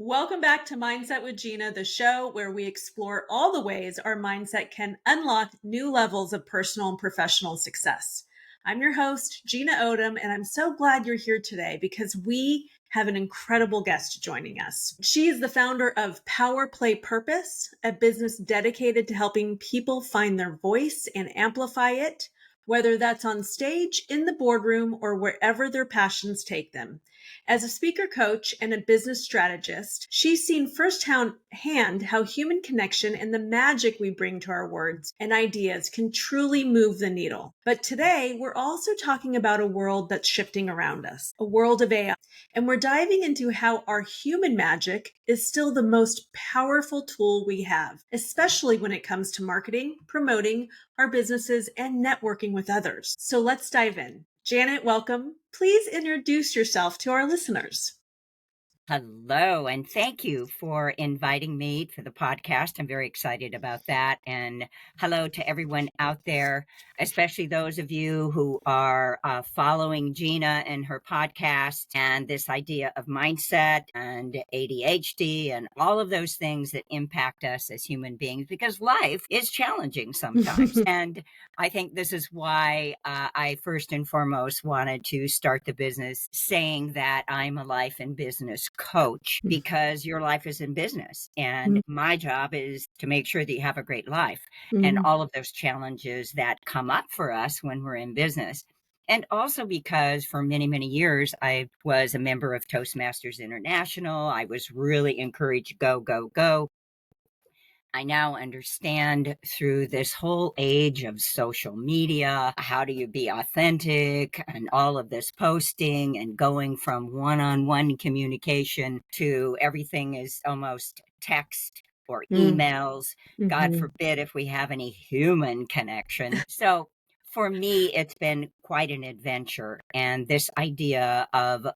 Welcome back to Mindset with Gina, the show where we explore all the ways our mindset can unlock new levels of personal and professional success. I'm your host, Gina Odom, and I'm so glad you're here today because we have an incredible guest joining us. She is the founder of Power Play Purpose, a business dedicated to helping people find their voice and amplify it, whether that's on stage, in the boardroom, or wherever their passions take them. As a speaker coach and a business strategist, she's seen firsthand how human connection and the magic we bring to our words and ideas can truly move the needle. But today, we're also talking about a world that's shifting around us, a world of AI. And we're diving into how our human magic is still the most powerful tool we have, especially when it comes to marketing, promoting our businesses, and networking with others. So let's dive in. Janet, welcome. Please introduce yourself to our listeners. Hello, and thank you for inviting me for the podcast. I'm very excited about that. And hello to everyone out there, especially those of you who are following Gina and her podcast and this idea of mindset and ADHD and all of those things that impact us as human beings, because life is challenging sometimes. And I think this is why I first and foremost wanted to start the business saying that I'm a life and business coach, because your life is in business and my job is to make sure that you have a great life and all of those challenges that come up for us when we're in business. And also because for many, many years, I was a member of Toastmasters International. I was really encouraged, go, go, go. I now understand through this whole age of social media, how do you be authentic and all of this posting and going from one-on-one communication to everything is almost text or emails. God forbid if we have any human connection. So for me, it's been quite an adventure. And this idea of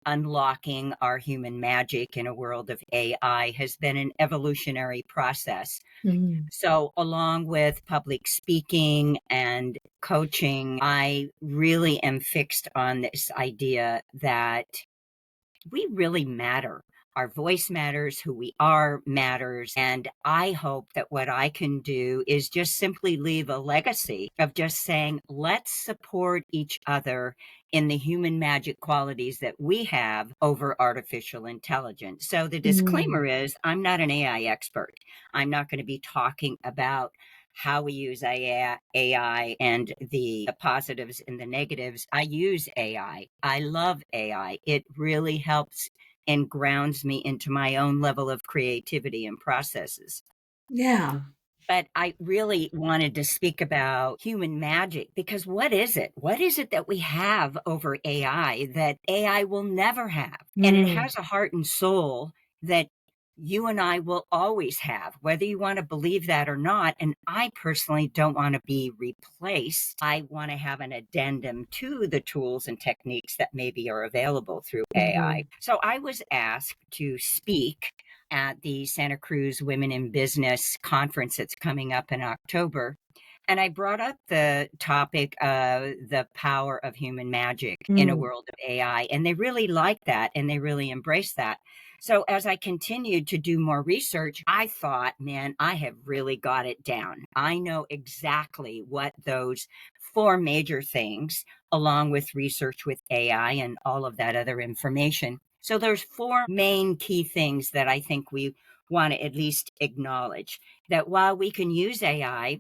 unlocking our human magic in a world of AI has been an evolutionary process. So along with public speaking and coaching, I really am fixed on this idea that we really matter. Our voice matters, who we are matters. And I hope that what I can do is just simply leave a legacy of just saying, let's support each other in the human magic qualities that we have over artificial intelligence. So the disclaimer is, I'm not an AI expert. I'm not going to be talking about how we use AI and the positives and the negatives. I use AI. I love AI. It really helps and grounds me into my own level of creativity and processes. Yeah. But I really wanted to speak about human magic, because what is it? What is it that we have over AI that AI will never have? And it has a heart and soul that you and I will always have, whether you want to believe that or not. And I personally don't want to be replaced. I want to have an addendum to the tools and techniques that maybe are available through AI. So I was asked to speak at the Santa Cruz Women in Business conference that's coming up in October. And I brought up the topic of the power of human magic in a world of AI. And they really liked that and they really embraced that. So as I continued to do more research, I thought, man, I have really got it down. I know exactly what those four major things, along with research with AI and all of that other information. So there's four main key things that I think we want to at least acknowledge. That while we can use AI,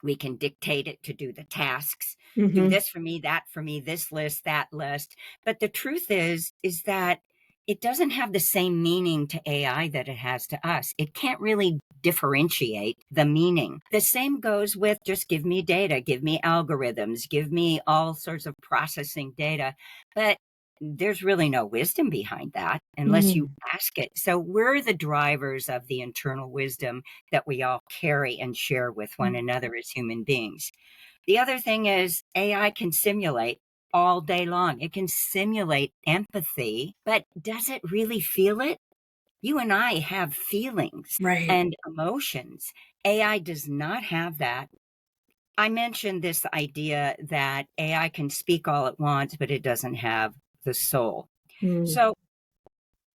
we can dictate it to do the tasks, do this for me, that for me, this list, that list. But the truth is that it doesn't have the same meaning to AI that it has to us. It can't really differentiate the meaning. The same goes with just give me data, give me algorithms, give me all sorts of processing data. But there's really no wisdom behind that unless you ask it. So we're the drivers of the internal wisdom that we all carry and share with one another as human beings. The other thing is AI can simulate all day long. It can simulate empathy, but does it really feel it? You and I have feelings and emotions. AI does not have that. I mentioned this idea that AI can speak all it wants, but it doesn't have the soul. So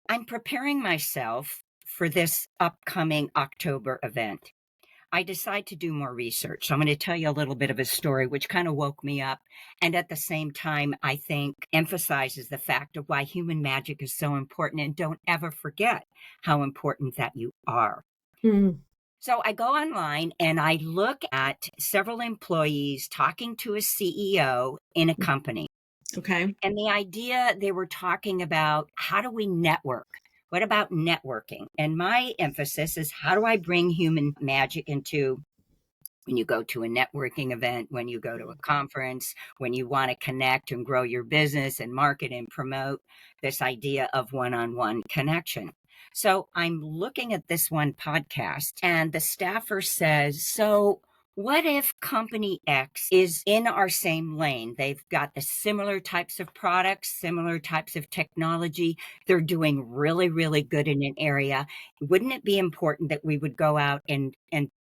I'm preparing myself for this upcoming October event. I decide to do more research. So I'm going to tell you a little bit of a story which kind of woke me up. And at the same time, I think emphasizes the fact of why human magic is so important. And don't ever forget how important that you are. Mm. So I go online and I look at several employees talking to a CEO in a company. Okay. And the idea they were talking about, how do we network? What about networking? And my emphasis is, how do I bring human magic into when you go to a networking event, when you go to a conference, when you want to connect and grow your business and market and promote this idea of one-on-one connection. So I'm looking at this one podcast and the staffer says, so what if company X is in our same lane? They've got the similar types of products, similar types of technology. They're doing really, really good in an area. Wouldn't it be important that we would go out and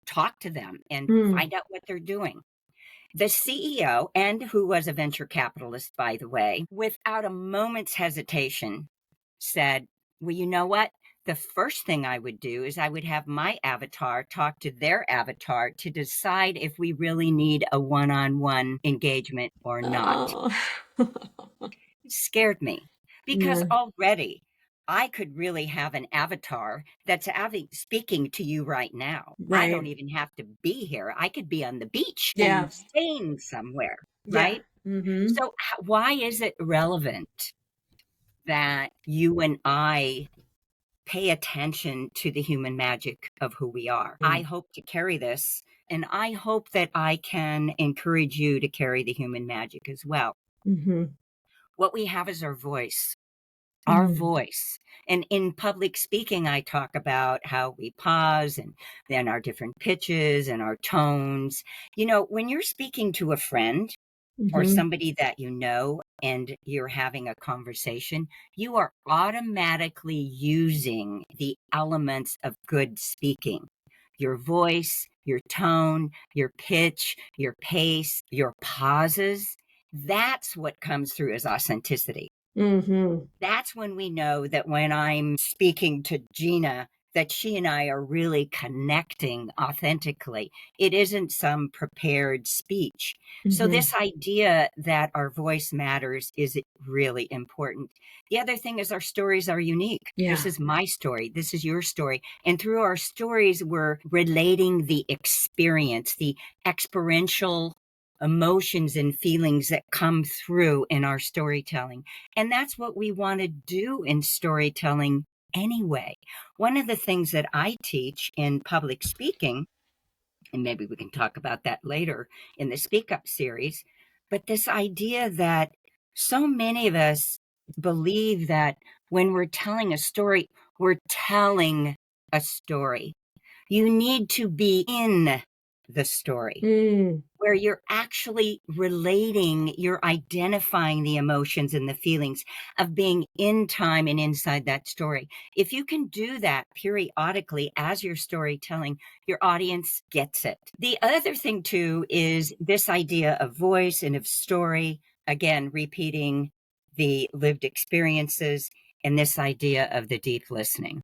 talk to them and Mm. find out what they're doing? The CEO, and who was a venture capitalist, by the way, without a moment's hesitation, said, well, you know what? The first thing I would do is I would have my avatar talk to their avatar to decide if we really need a one-on-one engagement or not. Oh. It scared me because Yeah. already I could really have an avatar that's speaking to you right now. I don't Right. even have to be here. I could be on the beach Yeah. and staying somewhere, Yeah. right? Mm-hmm. So, why is it relevant that you and I pay attention to the human magic of who we are? I hope to carry this, and I hope that I can encourage you to carry the human magic as well. Mm-hmm. What we have is our voice. Our Mm. voice. And in public speaking, I talk about how we pause and then our different pitches and our tones. You know, when you're speaking to a friend or Mm-hmm. somebody that you know and you're having a conversation, you are automatically using the elements of good speaking. Your voice, your tone, your pitch, your pace, your pauses. That's what comes through as authenticity. Mm-hmm. That's when we know that when I'm speaking to Gina, that she and I are really connecting authentically. It isn't some prepared speech. So Mm-hmm. this idea that our voice matters is really important. The other thing is our stories are unique. This Yeah. is my story. This is your story. And through our stories, we're relating the experience, the experiential emotions and feelings that come through in our storytelling. And that's what we want to do in storytelling anyway. One of the things that I teach in public speaking, and maybe we can talk about that later in the Speak Up series, but this idea that so many of us believe that when we're telling a story, we're telling a story. You need to be in the story Mm. where you're actually relating, you're identifying the emotions and the feelings of being in time and inside that story. If you can do that periodically as you're storytelling, your audience gets it. The other thing, too, is this idea of voice and of story, again, repeating the lived experiences and this idea of the deep listening.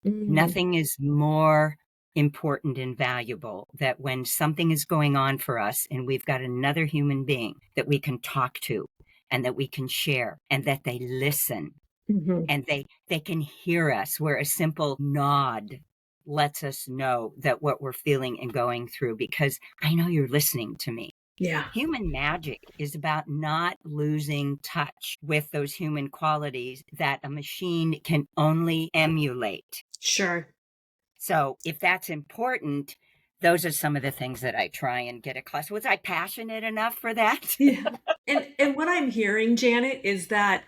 Mm. Nothing is more important and valuable that when something is going on for us and we've got another human being that we can talk to and that we can share and that they listen Mm-hmm. and they can hear us, where a simple nod lets us know that what we're feeling and going through, because I know you're listening to me. Yeah. Human magic is about not losing touch with those human qualities that a machine can only emulate. Sure. So if that's important, those are some of the things that I try and get across. Was I passionate enough for that? Yeah. And what I'm hearing, Janet, is that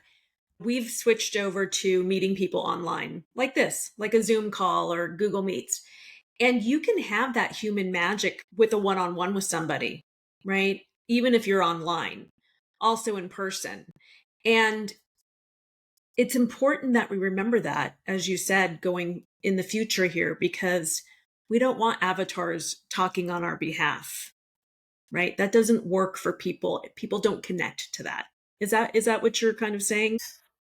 we've switched over to meeting people online like this, like a Zoom call or Google Meets. And you can have that human magic with a one-on-one with somebody, right? Even if you're online, also in person. And it's important that we remember that, as you said, going in the future here, because we don't want avatars talking on our behalf, right? That doesn't work for people. People don't connect to that. Is that what you're kind of saying?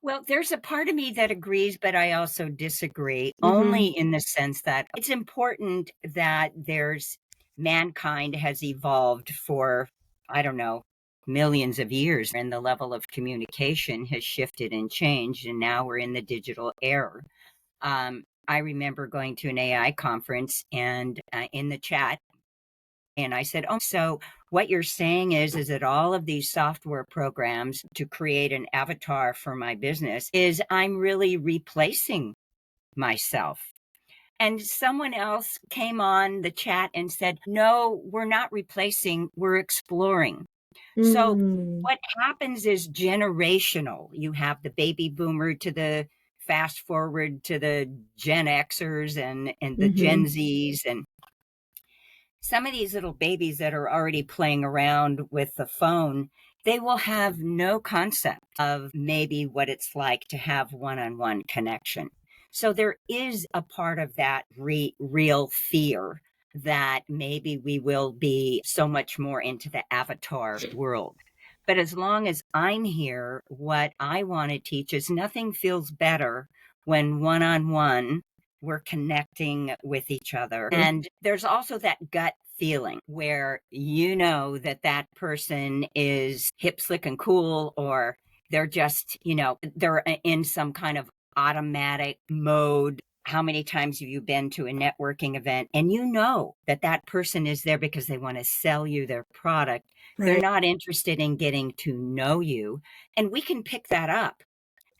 Well, there's a part of me that agrees, but I also disagree, only Mm-hmm. in the sense that it's important that mankind has evolved for, I don't know, millions of years, and the level of communication has shifted and changed, and now we're in the digital era. I remember going to an AI conference and in the chat, and I said, "Oh, so what you're saying is that all of these software programs to create an avatar for my business is I'm really replacing myself." And someone else came on the chat and said, "No, we're not replacing, we're exploring." So Mm. what happens is generational. You have the baby boomer to the fast forward to the Gen Xers and the Gen Mm-hmm. Zs, and some of these little babies that are already playing around with the phone, they will have no concept of maybe what it's like to have one-on-one connection. So there is a part of that real fear that maybe we will be so much more into the avatar world. But as long as I'm here, what I want to teach is nothing feels better when one on one we're connecting with each other. And there's also that gut feeling where you know that that person is hip, slick, and cool, or they're just, they're in some kind of automatic mode. How many times have you been to a networking event and you know that that person is there because they want to sell you their product? They're Right. not interested in getting to know you. And we can pick that up,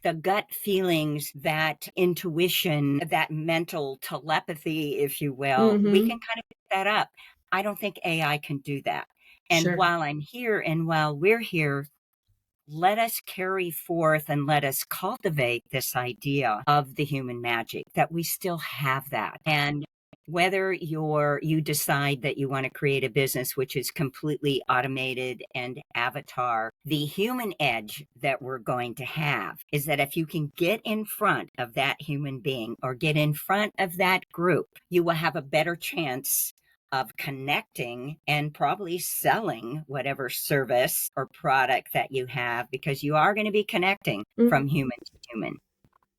the gut feelings, that intuition, that mental telepathy, if you will, we Mm-hmm. can kind of pick that up. I don't think AI can do that. And Sure. while I'm here and while we're here, let us carry forth and let us cultivate this idea of the human magic, that we still have that. And whether you decide that you want to create a business which is completely automated and avatar, the human edge that we're going to have is that if you can get in front of that human being or get in front of that group, you will have a better chance of connecting and probably selling whatever service or product that you have, because you are going to be connecting Mhm. from human to human.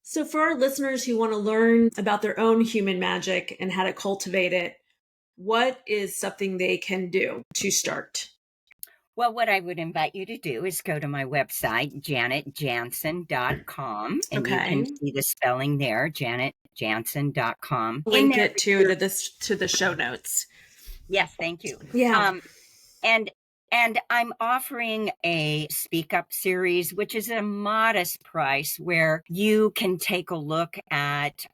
So, for our listeners who want to learn about their own human magic and how to cultivate it, what is something they can do to start? Well, what I would invite you to do is go to my website, janetjansen.com, and you can Okay. see the spelling there, janetjansen.com. In Link there, it to the show notes. yes, thank you. Yeah. Um, and and I'm offering a speak up series, which is a modest price, where you can take a look at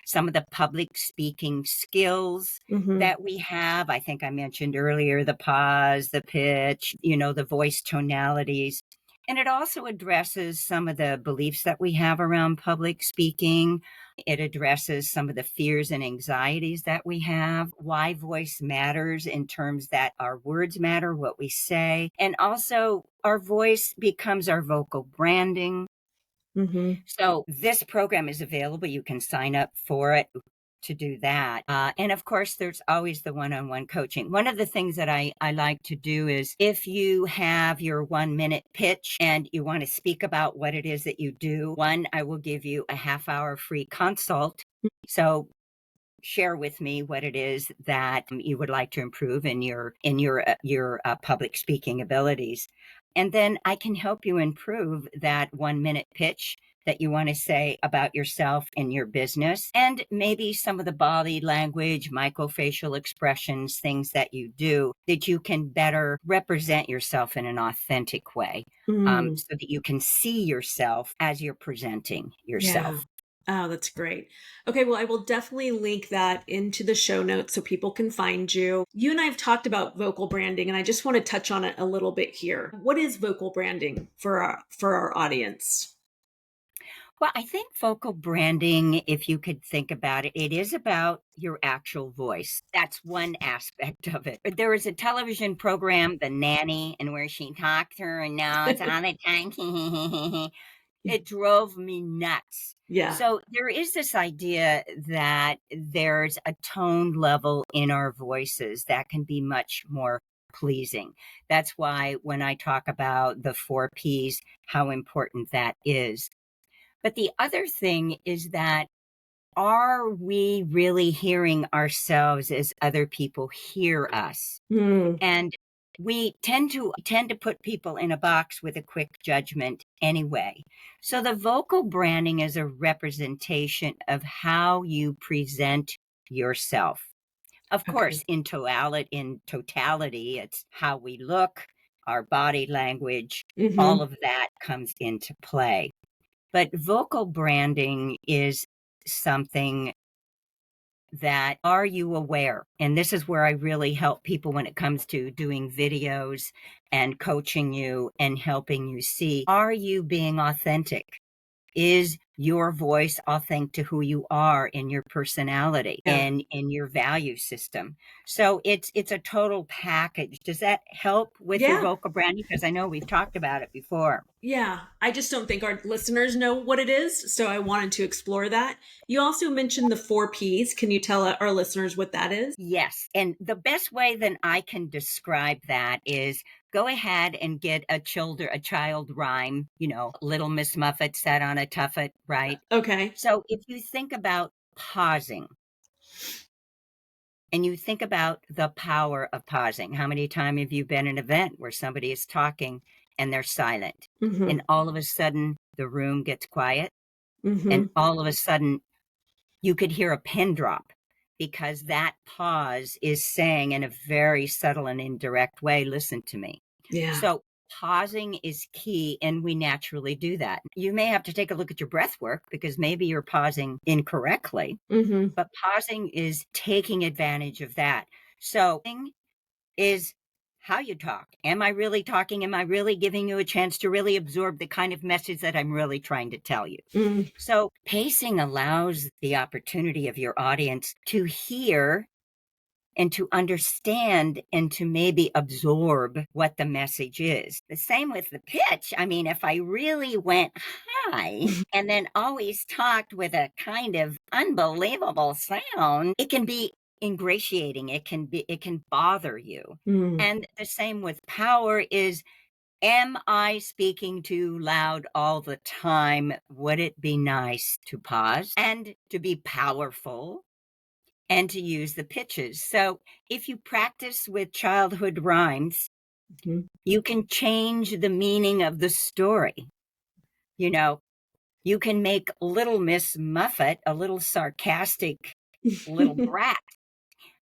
some of the public speaking skills Mm-hmm. that we have. I think I mentioned earlier the pause, the pitch, the voice tonalities. And it also addresses some of the beliefs that we have around public speaking. It addresses some of the fears and anxieties that we have, why voice matters in terms that our words matter, what we say, and also our voice becomes our vocal branding. Mm-hmm. So this program is available. You can sign up for it to do that. And of course, there's always the one-on-one coaching. One of the things that I like to do is, if you have your 1 minute pitch and you want to speak about what it is that you do, I will give you a half-hour free consult. So share with me what it is that you would like to improve in your public speaking abilities, and then I can help you improve that 1 minute pitch that you want to say about yourself and your business, and maybe some of the body language, microfacial expressions, things that you do, that you can better represent yourself in an authentic way, Mm. so that you can see yourself as you're presenting Yeah. yourself. Oh, that's great. Okay, well, I will definitely link that into the show notes so people can find you. You and I have talked about vocal branding, and I just want to touch on it a little bit here. What is vocal branding for our audience? Well, I think vocal branding, if you could think about it, it is about your actual voice. That's one aspect of it. But there was a television program, The Nanny, and where she talked to her notes all the time. It drove me nuts. Yeah. So there is this idea that there's a tone level in our voices that can be much more pleasing. That's why when I talk about the 4 Ps, how important that is. But the other thing is that, are we really hearing ourselves as other people hear us? Mm. And we tend to put people in a box with a quick judgment anyway. So the vocal branding is a representation of how you present yourself. Of Okay. course, in totality, it's how we look, our body language, all Mm-hmm. of that comes into play. But vocal branding is something that, are you aware? And this is where I really help people when it comes to doing videos and coaching you and helping you see, are you being authentic? Is your voice authentic to who you are in your personality Yeah. and in your value system? So it's a total package. Does that help with your Yeah. vocal branding? Because I know we've talked about it before. Yeah. I just don't think our listeners know what it is. So I wanted to explore that. You also mentioned the 4 Ps. Can you tell our listeners what that is? Yes. And the best way that I can describe that is, go ahead and get a child rhyme, Little Miss Muffet sat on a tuffet, right? Okay. So if you think about pausing and you think about the power of pausing, how many times have you been in an event where somebody is talking and they're silent? Mm-hmm. And all of a sudden the room gets quiet, and Mm-hmm. all of a sudden you could hear a pin drop, because that pause is saying in a very subtle and indirect way, listen to me. Yeah. So pausing is key, and we naturally do that. You may have to take a look at your breath work because maybe you're pausing incorrectly, Mm-hmm. but pausing is taking advantage of that. So is how you talk. Am I really talking? Am I really giving you a chance to really absorb the kind of message that I'm really trying to tell you? Mm. So pacing allows the opportunity of your audience to hear and to understand and to maybe absorb what the message is. The same with the pitch. I mean, if I really went high and then always talked with a kind of unbelievable sound, it can be ingratiating. It can bother you. Mm. And the same with power is, am I speaking too loud all the time? Would it be nice to pause and to be powerful and to use the pitches? So if you practice with childhood rhymes, Mm-hmm. you can change the meaning of the story. You know, you can make Little Miss Muffet a little sarcastic little brat.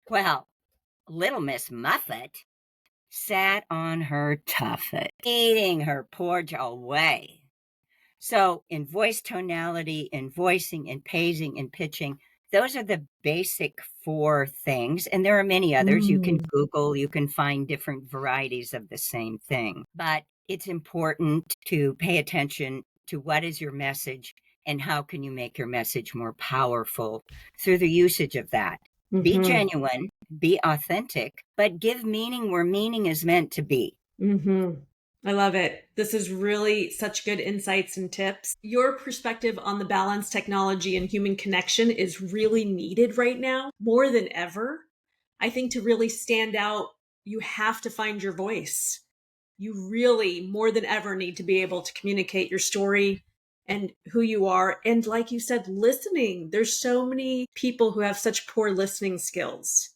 Well, Little Miss Muffet sat on her tuffet, eating her porridge away. So, in voice tonality, in voicing, in pacing, in pitching, those are the basic 4 things. And there are many others. You can Mm. Google, you can find different varieties of the same thing. But it's important to pay attention to what is your message and how can you make your message more powerful through the usage of that. Be Mm-hmm. genuine, be authentic, but give meaning where meaning is meant to be. Mm-hmm. I love it. This is really such good insights and tips. Your perspective on the balance, technology, and human connection is really needed right now more than ever. I think to really stand out, you have to find your voice. You really, more than ever, need to be able to communicate your story and who you are. And like you said, listening. There's so many people who have such poor listening skills.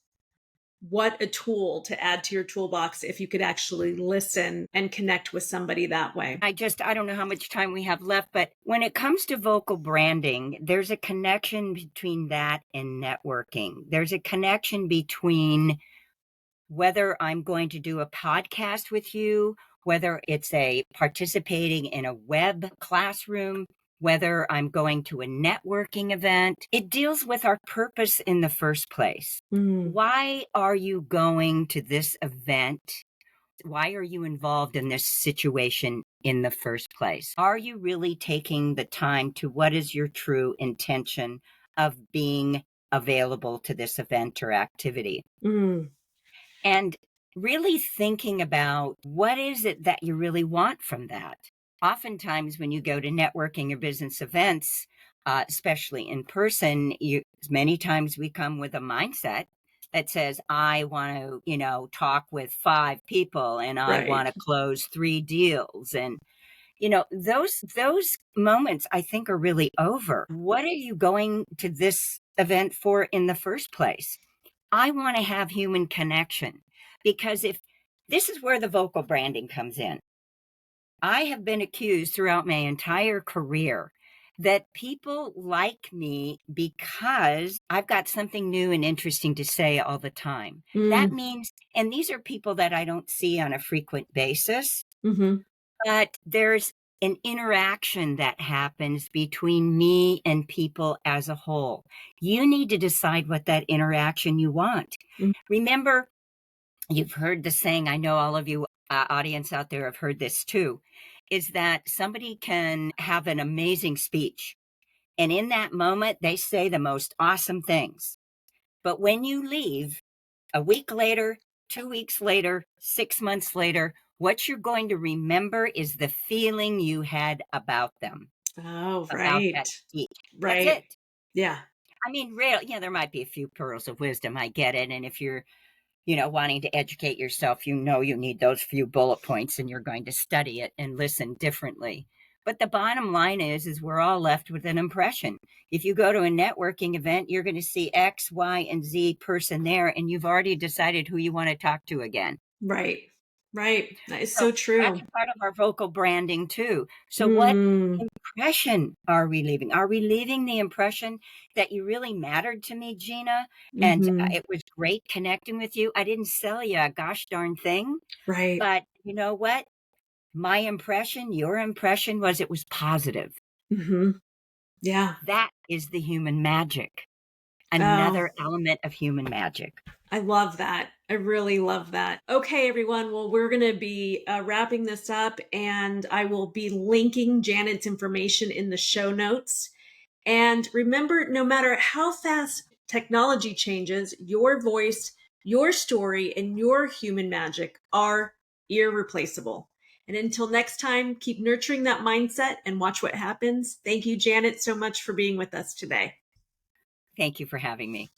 What a tool to add to your toolbox if you could actually listen and connect with somebody that way. I don't know how much time we have left, but when it comes to vocal branding, there's a connection between that and networking. There's a connection between whether I'm going to do a podcast with you, whether it's a participating in a web classroom, whether I'm going to a networking event. It deals with our purpose in the first place. Mm. Why are you going to this event? Why are you involved in this situation in the first place? Are you really taking the time to, what is your true intention of being available to this event or activity? Mm. And really thinking about, what is it that you really want from that? Oftentimes, when you go to networking or business events, especially in person, many times we come with a mindset that says, I want to, talk with 5 people and I Right. want to close 3 deals. And those moments I think are really over. What are you going to this event for in the first place? I want to have human connection, because if this is where the vocal branding comes in. I have been accused throughout my entire career that people like me because I've got something new and interesting to say all the time. That Mm, means, and these are people that I don't see on a frequent basis, hmm but there's an interaction that happens between me and people as a whole. You need to decide what that interaction you want. Remember, you've heard the saying, I know all of you audience out there have heard this too, is that somebody can have an amazing speech. And in that moment, they say the most awesome things. But when you leave, a week later, 2 weeks later, 6 months later, what you're going to remember is the feeling you had about them, Oh, about right. that speech. That's Right. it. Yeah. I mean, there might be a few pearls of wisdom. I get it. And if you're wanting to educate yourself, you need those few bullet points and you're going to study it and listen differently. But the bottom line is we're all left with an impression. If you go to a networking event, you're going to see X, Y, and Z person there, and you've already decided who you want to talk to again. Right. Right. That is So so that's true. part of our vocal branding too. So what Mm, impression are we leaving? Are we leaving the impression that you really mattered to me, Gina? And hmm it was great connecting with you. I didn't sell you a gosh darn thing, Right. but you know what? My impression, your impression was it was positive. hmm Yeah. That is the human magic, Oh, another element of human magic. I love that. I really love that. Okay, everyone. Well, we're going to be wrapping this up, and I will be linking Janet's information in the show notes. And remember, no matter how fast technology changes, your voice, your story, and your human magic are irreplaceable. And until next time, keep nurturing that mindset and watch what happens. Thank you, Janet, so much for being with us today. Thank you for having me.